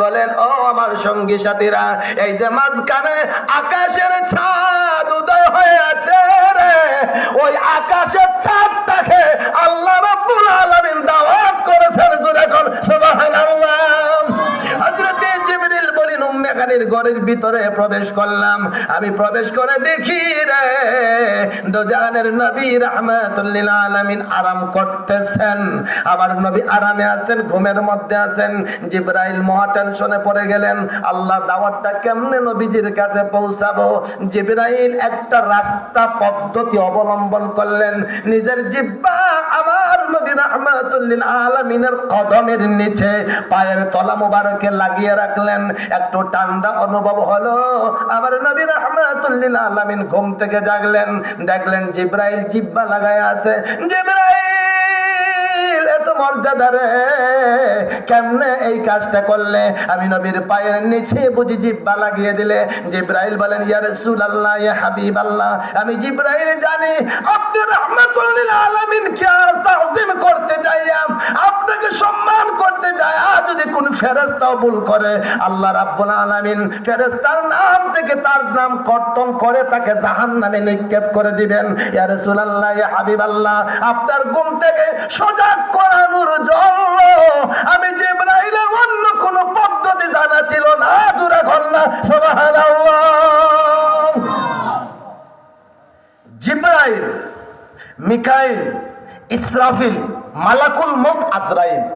বলেন, ও আমার সঙ্গী সাথীরা, এই যে মাঝখানে আকাশের চাঁদ উদয় হয়ে আছে রে, ওই আকাশের চাঁদটাকে আল্লাহ রাব্বুল আলামিন দাওয়াত করেছেন। জোরে কোন সুবহানাল্লাহ। হযরত জিবরিল বলেন, উম্মে খানির ঘরের ভিতরে প্রবেশ করলাম। আমি প্রবেশ করে দেখি রে, দোজানের নবী রাহমাতুল লিল আলামিন আরাম করতেছেন। আমার নবী আরামে আছেন, ঘুমের মধ্যে আছেন। জিবরাইল মহা টেনশনে পড়ে গেলেন, আল্লাহর দাওয়াতটা কেমনে নবীজির কাছে পৌঁছাবো। জিবরাইল একটা রাস্তা পদ্ধতি অবলম্বন করলেন। নিজের জিহ্বা আমার নবী রাহমাতুল লিল আলামিনের কদমের নিচে পায়ের তলা মোবারকে লাগিয়ে রাখলেন। একটু ঠান্ডা অনুভব হলো। আমার নবী রাহমাতুল লিল আলামিন ঘুম থেকে জাগলেন, দেখলেন জিবরাইল জিহ্বা লাগায় আছে। জিবরাইল এত মর্যাদা রে, কেমনে এই কাজটা করলে? আমি নবীর পায়ের নিচে বুঝি জিহ্বা লাগিয়ে দিলে। জিবরাইল বলেন, ইয়া রাসূলুল্লাহ, ইয়া হাবিবাল্লাহ, আমি জিবরাইল জানি আপনি রাহমাতুল লিল আলামিন কে আর তাজিম করতে যাইয়া, আপনাকে সম্মান করতে যায়, যদি কোন ফেরেশতাও ভুল করে, আল্লাহ রাব্বুল আলামিন ফেরেশতার নাম থেকে তার নাম কর্তন করে তাকে জাহান্নামে নিক্ষেপ করে দিবেন। ইয়া রাসূলুল্লাহ, ইয়া হাবিবাল্লাহ, আপনার ঘুম থেকে সজাগ করানোর জন্য আমি জিবরাইলের অন্য কোন পদ্ধতি জানা ছিল না। জোরে বলনা সুবহানাল্লাহ। জিবরাইল, মিকাইল, ইসরাফিল, মালাকুল মউত, আজরাইল